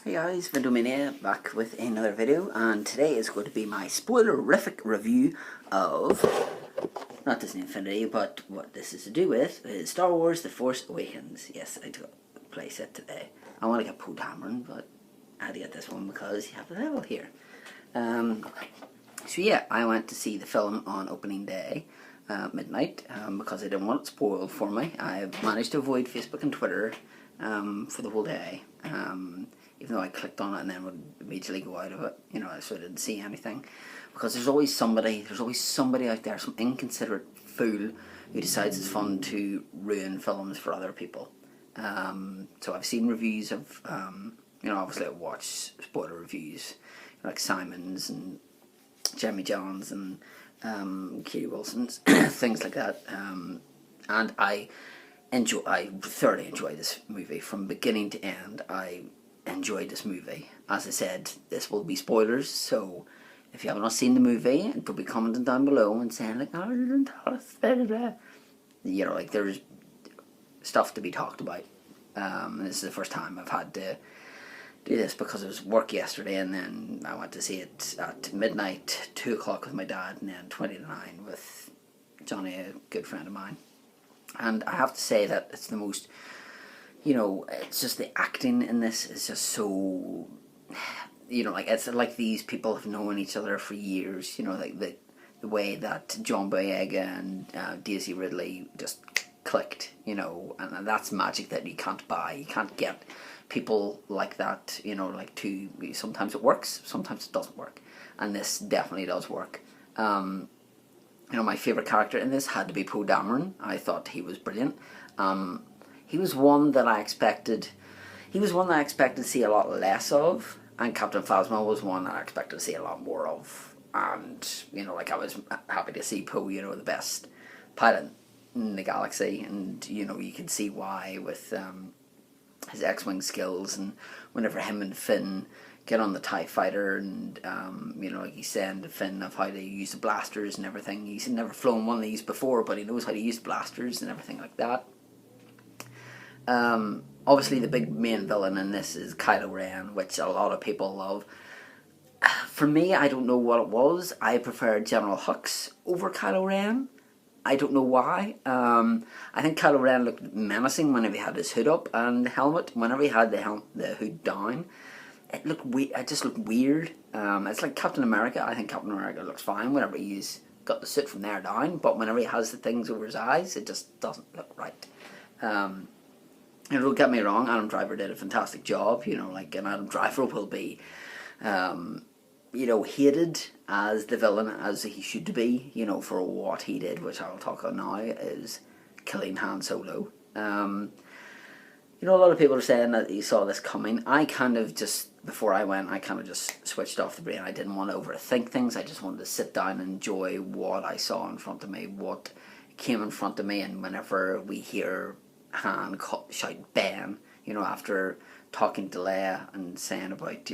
Hey guys, Vindomania back with another video, and today is going to be my spoilerific review of, not Disney Infinity, but what this is to do with is Star Wars The Force Awakens. Yes, I took a playset today. I want to get Poe Dameron, but I had to get this one because you have the level here. So yeah, I went to see the film on opening day, midnight, because I didn't want it spoiled for me. I managed to avoid Facebook and Twitter for the whole day. Even though I clicked on it and then would immediately go out of it, so I didn't see anything. Because there's always somebody out there, some inconsiderate fool who decides it's fun to ruin films for other people. So I've seen reviews of, obviously I watch spoiler reviews, like Simon's and Jeremy Johns and Katie Wilson's, things like that. And I thoroughly enjoy this movie from beginning to end. I enjoyed this movie. As I said, this will be spoilers, so if you have not seen the movie, don't be commenting down below and saying like, oh, didn't tell us, blah, blah, blah. There's stuff to be talked about. This is the first time I've had to do this because it was work yesterday, and then I went to see it at midnight, 2 o'clock with my dad, and then 20 to 9 with Johnny, a good friend of mine. And I have to say that it's the most, it's just the acting in this is just so, it's like these people have known each other for years, like the way that John Boyega and Daisy Ridley just clicked, and that's magic that you can't buy. You can't get people like that, sometimes it works, sometimes it doesn't work, and this definitely does work. My favourite character in this had to be Poe Dameron. I thought he was brilliant. He was one that I expected to see a lot less of, and Captain Phasma was one that I expected to see a lot more of. And, I was happy to see Poe, the best pilot in the galaxy, and, you could see why with his X-Wing skills, and whenever him and Finn get on the TIE fighter, and he's saying to Finn of how to use the blasters and everything. He's never flown one of these before, but he knows how to use blasters and everything like that. Obviously the big main villain in this is Kylo Ren, which a lot of people love. For me, I don't know what it was. I preferred General Hux over Kylo Ren. I don't know why. I think Kylo Ren looked menacing whenever he had his hood up and the helmet. Whenever he had the hood down, it just looked weird. It's like Captain America. I think Captain America looks fine whenever he's got the suit from there down, but whenever he has the things over his eyes, it just doesn't look right. Don't get me wrong, Adam Driver did a fantastic job, and Adam Driver will be, hated as the villain as he should be, for what he did, which I'll talk on now, is killing Han Solo. A lot of people are saying that you saw this coming. I kind of just, before I went, I kind of just switched off the brain. I didn't want to overthink things. I just wanted to sit down and enjoy what I saw in front of me, what came in front of me. And whenever we hear Han shout Ben, after talking to Leia and saying about,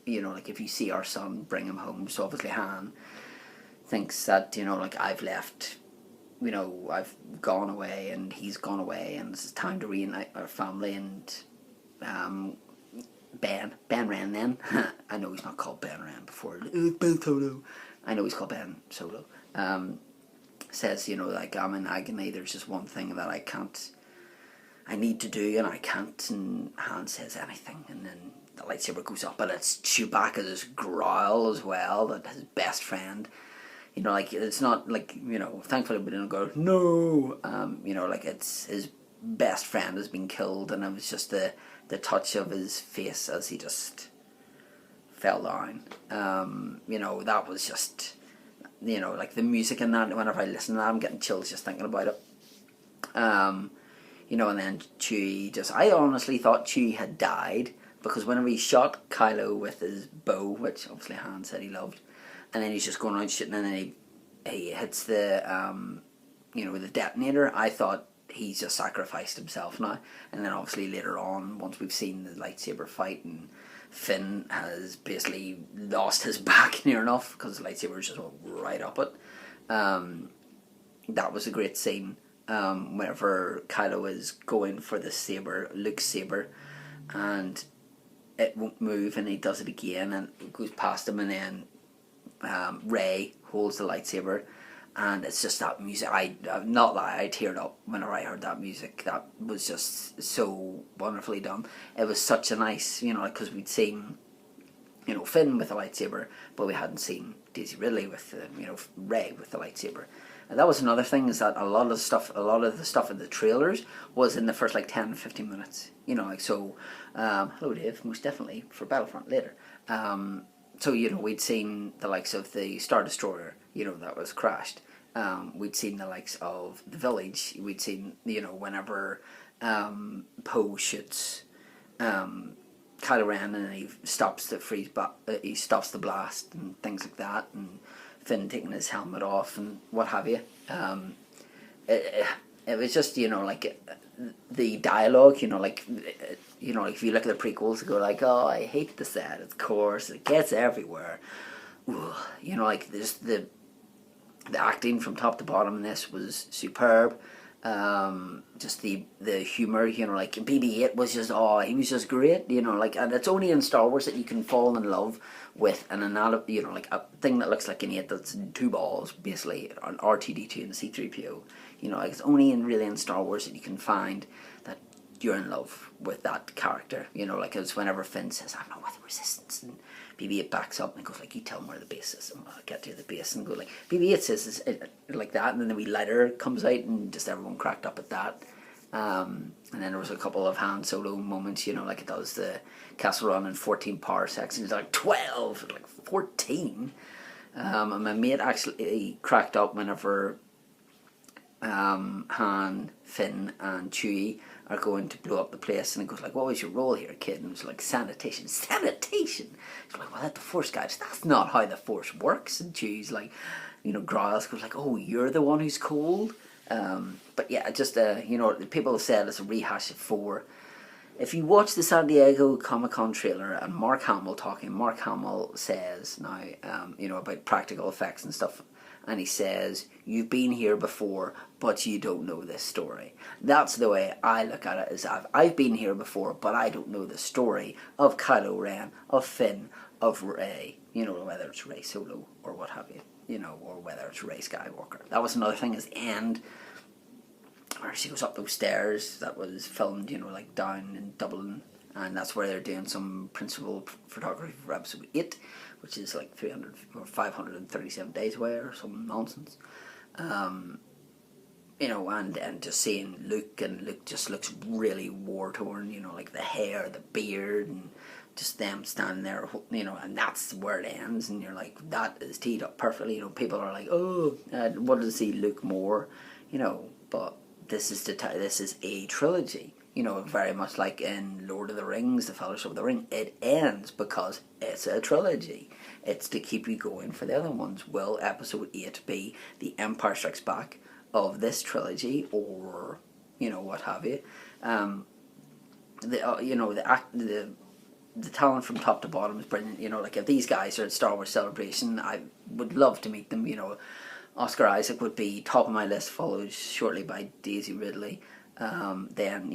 if you see our son, bring him home. So obviously Han thinks that, I've left, I've gone away and he's gone away, and it's time to reunite our family. And Ben Ren then, I know he's not called Ben Ren before, Ben Solo, I know he's called Ben Solo, says, I'm in agony, there's just one thing that I need to do and I can't, and Han says anything, and then the lightsaber goes up, and it's Chewbacca's growl as well, that his best friend, it's not like, thankfully we didn't go, no, it's his best friend has been killed, and it was just the touch of his face as he just fell down. That was just, the music in that, whenever I listen to that, I'm getting chills just thinking about it. And then Chewie I honestly thought Chewie had died, because whenever he shot Kylo with his bow, which obviously Han said he loved, and then he's just going around shooting, and then he hits the, the detonator, I thought he's just sacrificed himself now. And then obviously later on, once we've seen the lightsaber fight, and Finn has basically lost his back near enough, because the lightsaber just went right up it. That was a great scene, whenever Kylo is going for the saber, Luke's saber, and it won't move, and he does it again, and it goes past him, and then Rey holds the lightsaber, and it's just that music. I'm not lie, I teared up whenever I heard that music. That was just so wonderfully done. It was such a nice, because we'd seen, Finn with the lightsaber, but we hadn't seen Daisy Ridley with, Rey with the lightsaber. And that was another thing, is that a lot of the stuff in the trailers was in the first 10 15 minutes. So, hello Dave, most definitely for Battlefront later. So, we'd seen the likes of the Star Destroyer, that was crashed. We'd seen the likes of the village. We'd seen, whenever Poe shoots Kylo Ren, and he stops he stops the blast and things like that, and Finn taking his helmet off and what have you. It was just, the dialogue, if you look at the prequels, you go oh, I hate the set, of course, it gets everywhere. Ooh, there's the acting from top to bottom in this was superb. Just the humor, BB-8 was just, he was just great, and it's only in Star Wars that you can fall in love with a thing that looks like an 8 that's two balls, basically, an R2-D2 and a C-3PO. It's only in Star Wars that you can find that you're in love with that character. It's whenever Finn says, I'm not with the Resistance, and BB-8 backs up and goes you tell me where the base is, and I'll get to the base, and go BB-8 says like that, and then the wee lighter comes out, and just everyone cracked up at that. And then there was a couple of Han Solo moments, it does the Castle Run in 14 parsecs, and it's 12, 14. And my mate actually cracked up whenever Han, Finn, and Chewie are going to blow up the place, and he goes what was your role here, kid? And it was sanitation. It's well, that's the Force, guys. That's not how the Force works. And Chewie's Giles goes oh, you're the one who's cold. But yeah, just people have said it's a rehash of 4. If you watch the San Diego Comic-Con trailer and Mark Hamill says now, about practical effects and stuff, and he says, you've been here before, but you don't know this story. That's the way I look at it, is I've been here before, but I don't know the story of Kylo Ren, of Finn, of Rey, whether it's Rey Solo or what have you, or whether it's Rey Skywalker. That was another thing, is the end, where she goes up those stairs, that was filmed, down in Dublin, and that's where they're doing some principal photography for episode 8, which is 300 or 537 days away or some nonsense. And just seeing Luke, and Luke just looks really war-torn, the hair, the beard, and just them standing there, and that's where it ends, and you're that is teed up perfectly. People are oh, I wanted to see Luke more, but this is a trilogy. Very much like in Lord of the Rings, The Fellowship of the Ring, it ends because it's a trilogy. It's to keep you going for the other ones. Will episode 8 be the Empire Strikes Back of this trilogy, or what have you? The talent from top to bottom is brilliant. If these guys are at Star Wars Celebration, I would love to meet them. Oscar Isaac would be top of my list, followed shortly by Daisy Ridley. Then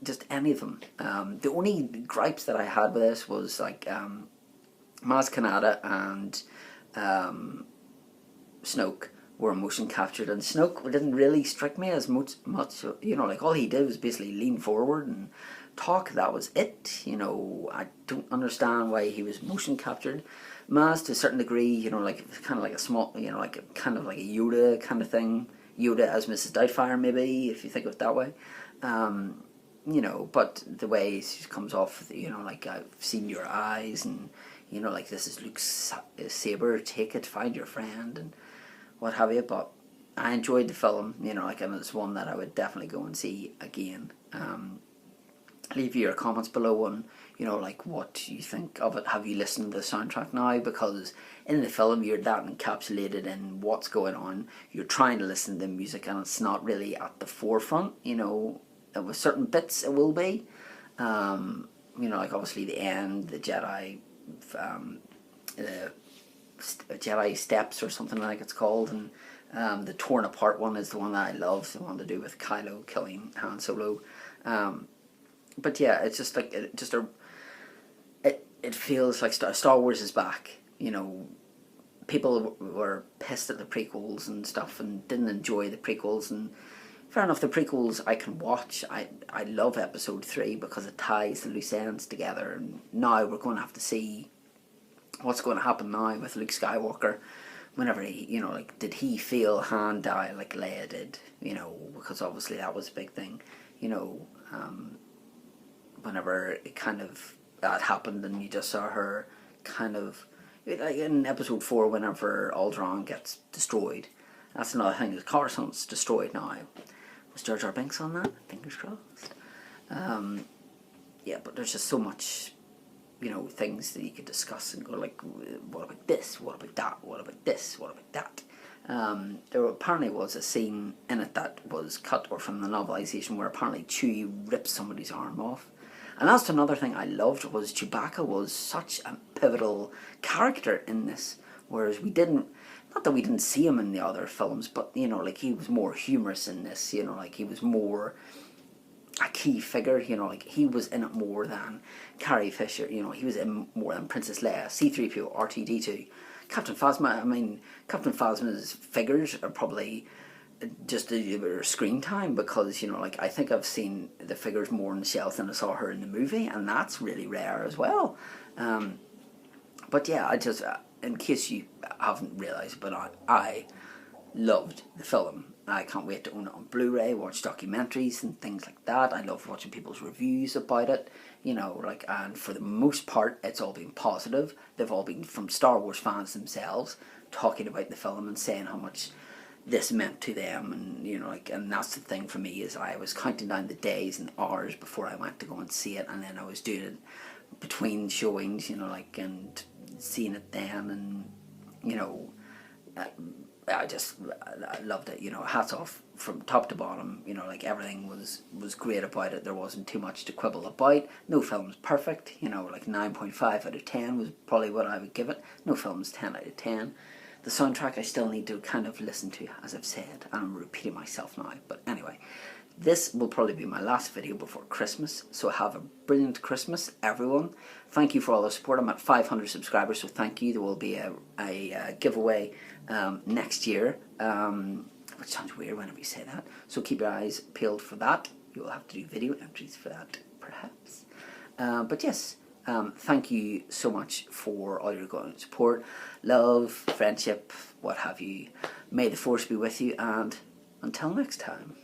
just any of them. The only gripes that I had with this was Maz Kanata and Snoke were motion captured, and Snoke didn't really strike me as much. All he did was basically lean forward and talk. That was it. I don't understand why he was motion captured. Maz, to a certain degree, kind of like a small, kind of like a Yoda kind of thing. Yoda as Mrs. Doubtfire, maybe, if you think of it that way. But the way she comes off, I've seen your eyes, and, this is Luke's saber, take it, find your friend, and what have you. But I enjoyed the film, and it's one that I would definitely go and see again. Leave your comments below on, what you think of it. Have you listened to the soundtrack now? Because in the film, you're that encapsulated in what's going on. You're trying to listen to the music, and it's not really at the forefront, with certain bits it will be. Obviously the end, the Jedi, the Jedi Steps or something like it's called, and the torn apart one is the one that I love, the one to do with Kylo killing Han Solo. But yeah, it's just it feels like Star Wars is back. You know, people were pissed at the prequels and stuff and didn't enjoy the prequels, and fair enough, the prequels I can watch. I love episode 3 because it ties the loose ends together, and now we're going to have to see what's going to happen now with Luke Skywalker. Whenever he, you know, like, did he feel Han die like Leia did? You know, because obviously that was a big thing. You know, whenever it kind of that happened, and you just saw her kind of like in episode 4, whenever Alderaan gets destroyed. That's another thing. The Coruscant's destroyed now. Was Jar Jar Binks on that? Fingers crossed. Yeah, but there's just so much, you know, things that you could discuss and go like, what about this? What about that? What about this? What about that? There apparently was a scene in it that was cut or from the novelization where apparently Chewie rips somebody's arm off. And that's another thing I loved, was Chewbacca was such a pivotal character in this, whereas we didn't, not that we didn't see him in the other films, but, you know, like, he was more humorous in this, you know, like, he was more a key figure, you know, like, he was in it more than Carrie Fisher, you know, he was in more than Princess Leia, C-3PO, R2-D2, Captain Phasma. I mean, Captain Phasma's figures are probably just a screen time, because, you know, like, I think I've seen the figures more on the shelf than I saw her in the movie, and that's really rare as well. But yeah, I just, in case you haven't realised, but I loved the film. I can't wait to own it on Blu-ray, watch documentaries and things like that. I love watching people's reviews about it, you know, like, and for the most part, it's all been positive. They've all been from Star Wars fans themselves, talking about the film and saying how much this meant to them, and, you know, like, and that's the thing for me, is I was counting down the days and hours before I went to go and see it, and then I was doing it between showings, you know, like, and seeing it then, and, you know, I loved it, you know, hats off from top to bottom, you know, like, everything was great about it. There wasn't too much to quibble about. No film's perfect, you know, like 9.5 out of 10 was probably what I would give it. No film's 10 out of 10. The soundtrack I still need to kind of listen to, as I've said, and I'm repeating myself now, but anyway, this will probably be my last video before Christmas, so have a brilliant Christmas, everyone. Thank you for all the support. I'm at 500 subscribers, so thank you. There will be a giveaway next year, which sounds weird whenever you say that, so keep your eyes peeled for that. You will have to do video entries for that, perhaps. But yes, thank you so much for all your ongoing support, love, friendship, what have you. May the force be with you, and until next time.